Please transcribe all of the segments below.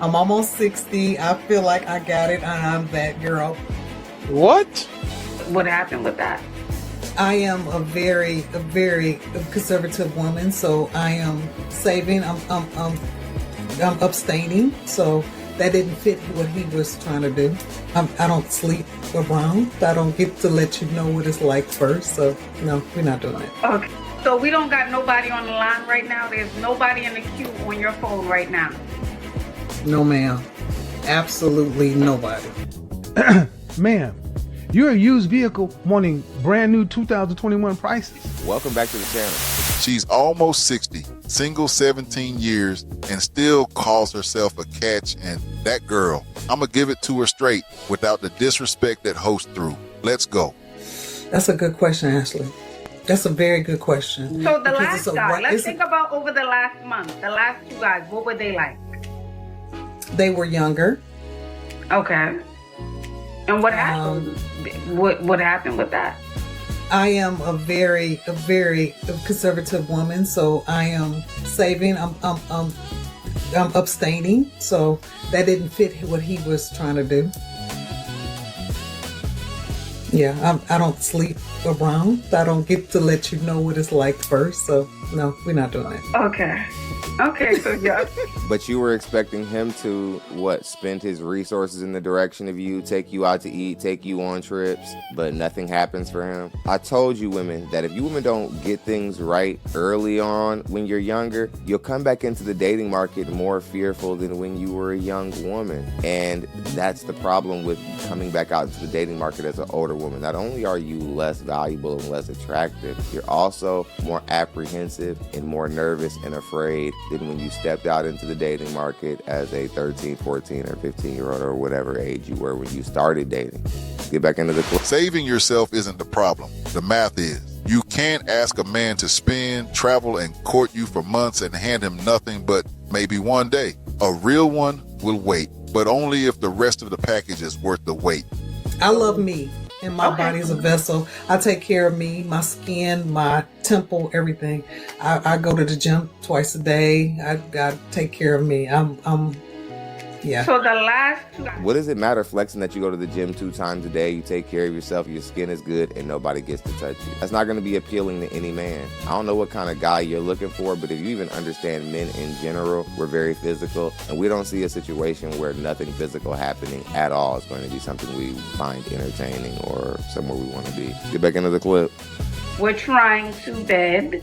I'm almost 60. I feel like I got it, and I'm that girl. What? What happened with that? I am a very conservative woman, so I am saving. I'm abstaining, so that didn't fit what he was trying to do. I don't sleep around. I don't get to let you know what it's like first, so no, we're not doing it. Okay. So we don't got nobody on the line right now? There's nobody in the queue on your phone right now? No, ma'am. Absolutely nobody. Ma'am, you're a used vehicle wanting brand new 2021 prices. Welcome back to the channel. She's almost 60, single 17 years, and still calls herself a catch, and that girl. I'ma give it to her straight without the disrespect that host threw. Let's go. That's a good question, Ashley. That's a very good question. So the last guy, let's think about over the last month, the last two guys, what were they like? They were younger. Okay. And what happened? What happened with that? I am a very conservative woman, so I am saving. I'm abstaining, so that didn't fit what he was trying to do. Yeah, I don't sleep around. I don't get to let you know what it's like first, so no, we're not doing it. Okay, so yeah. But you were expecting him to, spend his resources in the direction of you, take you out to eat, take you on trips, but nothing happens for him. I told you women that if you women don't get things right early on when you're younger, you'll come back into the dating market more fearful than when you were a young woman. And that's the problem with coming back out into the dating market as an older woman. Not only are you less valuable and less attractive, you're also more apprehensive and more nervous and afraid than when you stepped out into the dating market as a 13, 14, or 15-year-old or whatever age you were when you started dating. Get back into the club. Saving yourself isn't the problem. The math is. You can't ask a man to spend, travel, and court you for months and hand him nothing but maybe one day. A real one will wait, but only if the rest of the package is worth the wait. I love me, and my body is a vessel. I take care of me, my skin, my temple, everything. I go to the gym twice a day. I gotta take care of me. Yeah. So the last two guys. What does it matter flexing that you go to the gym 2 times a day, you take care of yourself, your skin is good, and nobody gets to touch you? That's not going to be appealing to any man. I don't know what kind of guy you're looking for, but if you even understand men in general, we're very physical, and we don't see a situation where nothing physical happening at all is going to be something we find entertaining or somewhere we want to be. Get back into the clip. We're trying to bed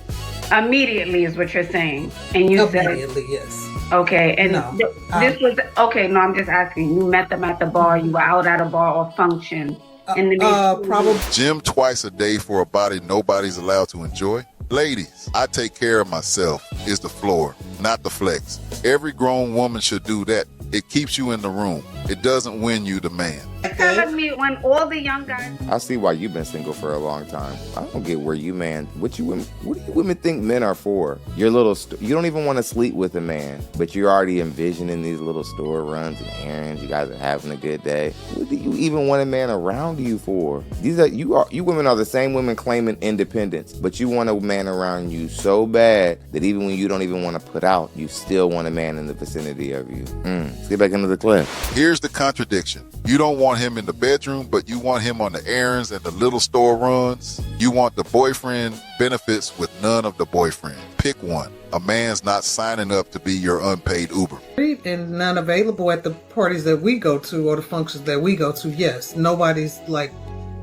immediately is what you're saying. And you said immediately, yes. Okay, and No, this was okay. No, I'm just asking. You met them at the bar. You were out at a bar or function. Probably. Gym twice a day for a body nobody's allowed to enjoy? Ladies, I take care of myself is the floor, not the flex. Every grown woman should do that. It keeps you in the room. It doesn't win you the man. Telling me when all the young guys. I see why you've been single for a long time. I don't get where you what do you women think men are for? You don't even want to sleep with a man, but you're already envisioning these little store runs and errands. You guys are having a good day. What do you even want a man around you for? You women are the same women claiming independence, but you want a man around you so bad that even when you don't even want to put out, you still want a man in the vicinity of you. Let's get back into the clip. Here's the contradiction. You don't want him in the bedroom, but you want him on the errands and the little store runs. You want the boyfriend benefits with none of the boyfriend. Pick one. A man's not signing up to be your unpaid Uber. And none available at the parties that we go to or the functions that we go to, yes. Nobody's like,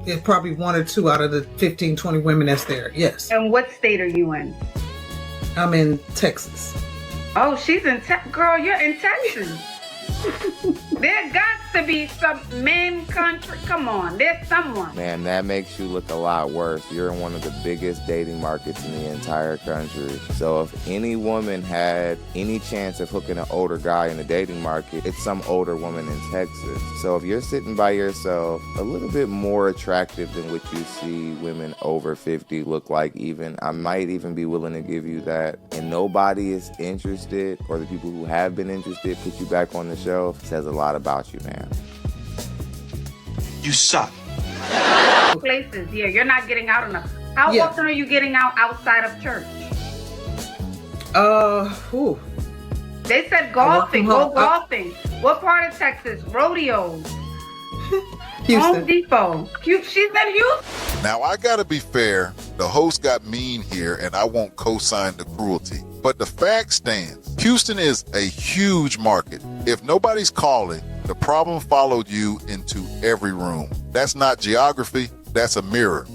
it's probably 1 or 2 out of the 15, 20 women that's there, yes. And what state are you in? I'm in Texas. Oh, she's in Texas. Girl, you're in Texas. There got to be some men country. Come on, there's someone. Man, that makes you look a lot worse. You're in one of the biggest dating markets in the entire country. So if any woman had any chance of hooking an older guy in the dating market, it's some older woman in Texas. So if you're sitting by yourself, a little bit more attractive than what you see women over 50 look like even, I might even be willing to give you that. And nobody is interested, or the people who have been interested put you back on the shelf, says a lot about you, man. You suck. Places, yeah, you're not getting out enough. How often are you getting out outside of church? Whew. They said golfing. Go golfing. What part of Texas? Rodeos. Home Houston. Depot. She's in Houston. Now, I gotta be fair. The host got mean here, and I won't co-sign the cruelty. But the fact stands, Houston is a huge market. If nobody's calling, the problem followed you into every room. That's not geography, that's a mirror.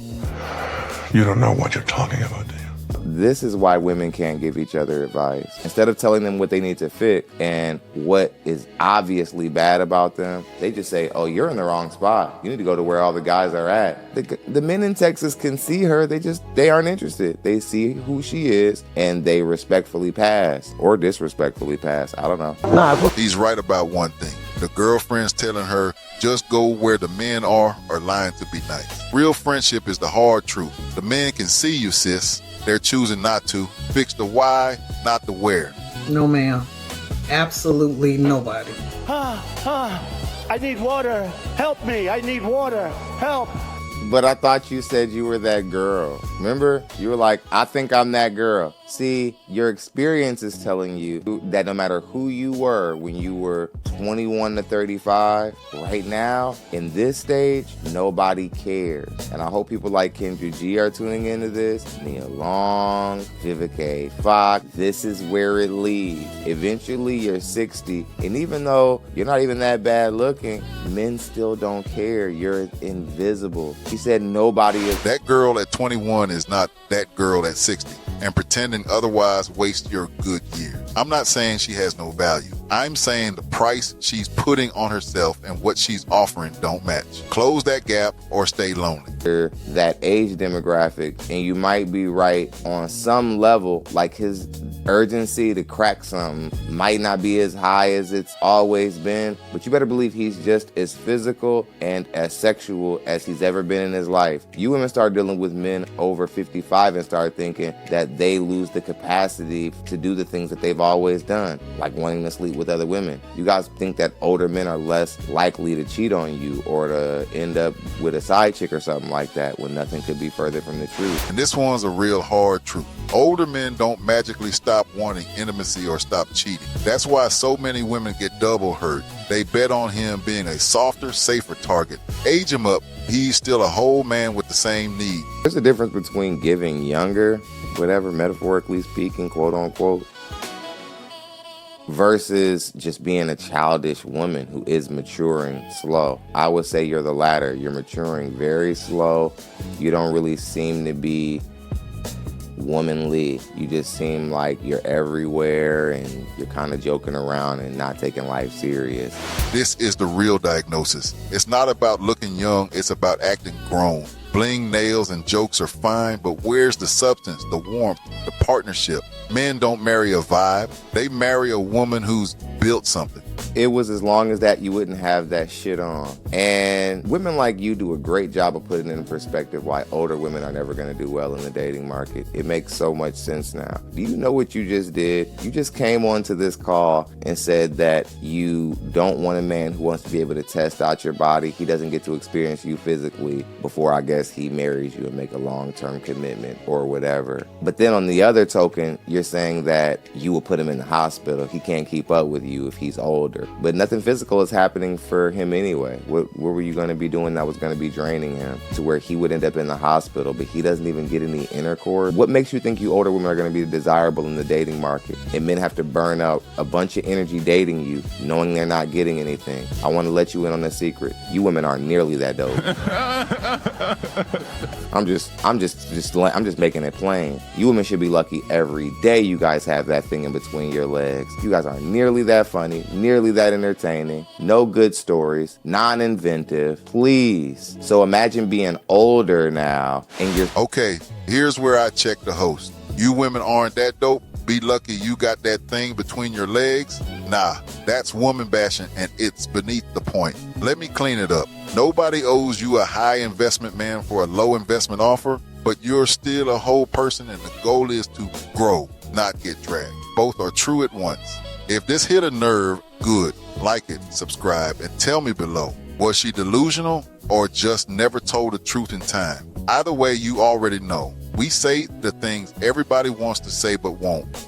You don't know what you're talking about, do you? This is why women can't give each other advice. Instead of telling them what they need to fix and what is obviously bad about them, they just say, oh, you're in the wrong spot. You need to go to where all the guys are at. The men in Texas can see her. They aren't interested. They see who she is and they respectfully pass or disrespectfully pass. I don't know. He's right about one thing. The girlfriend's telling her, just go where the men are lying to be nice. Real friendship is the hard truth. The men can see you, sis. They're choosing not to. Fix the why, not the where. No, ma'am. Absolutely nobody. I need water. Help me. I need water. Help. But I thought you said you were that girl. Remember? You were like, I think I'm that girl. See, your experience is telling you that no matter who you were when you were 21 to 35, right now, in this stage, nobody cares. And I hope people like Kendra G are tuning into this. Nia Long, Vivica Fox, this is where it leads. Eventually, you're 60, and even though you're not even that bad looking, men still don't care. You're invisible. He said nobody is. That girl at 21 is not that girl at 60, and pretending otherwise wastes your good years. I'm not saying she has no value. I'm saying the price she's putting on herself and what she's offering don't match. Close that gap or stay lonely. That age demographic, and you might be right on some level, like his urgency to crack something might not be as high as it's always been, but you better believe he's just as physical and as sexual as he's ever been in his life. You women start dealing with men over 55 and start thinking that they lose the capacity to do the things that they've always done, like wanting to sleep with other women. You guys think that older men are less likely to cheat on you or to end up with a side chick or something like that, when nothing could be further from the truth. And this one's a real hard truth. Older men don't magically stop wanting intimacy or stop cheating. That's why so many women get double hurt. They bet on him being a softer, safer target. Age him up, he's still a whole man with the same need. There's a difference between giving younger, whatever, metaphorically speaking, quote unquote, versus just being a childish woman who is maturing slow. I would say you're the latter. You're maturing very slow. You don't really seem to be womanly. You just seem like you're everywhere and you're kind of joking around and not taking life serious. This is the real diagnosis. It's not about looking young, it's about acting grown. Bling, nails, and jokes are fine, but where's the substance, the warmth, the partnership? Men don't marry a vibe. They marry a woman who's built something. It was as long as that you wouldn't have that shit on. And women like you do a great job of putting in perspective why older women are never going to do well in the dating market. It makes so much sense now. Do you know what you just did? You just came onto this call and said that you don't want a man who wants to be able to test out your body. He doesn't get to experience you physically before, I guess, he marries you and make a long-term commitment or whatever. But then on the other token, you're saying that you will put him in the hospital. He can't keep up with you if he's older. But nothing physical is happening for him anyway. What were you going to be doing that was going to be draining him to where he would end up in the hospital, but he doesn't even get any intercourse? What makes you think you older women are going to be desirable in the dating market? And men have to burn out a bunch of energy dating you, knowing they're not getting anything. I want to let you in on a secret. You women aren't nearly that dope. I'm just making it plain. You women should be lucky every day you guys have that thing in between your legs. You guys aren't nearly that funny, nearly that entertaining, no good stories, non-inventive, please. So imagine being older now and you're... Okay, here's where I check the host. You women aren't that dope. Be lucky you got that thing between your legs. Nah, that's woman bashing and it's beneath the point. Let me clean it up. Nobody owes you a high investment man for a low investment offer, but you're still a whole person and the goal is to grow, not get dragged. Both are true at once. If this hit a nerve, good. Like it, subscribe, and tell me below. Was she delusional or just never told the truth in time? Either way, you already know. We say the things everybody wants to say but won't.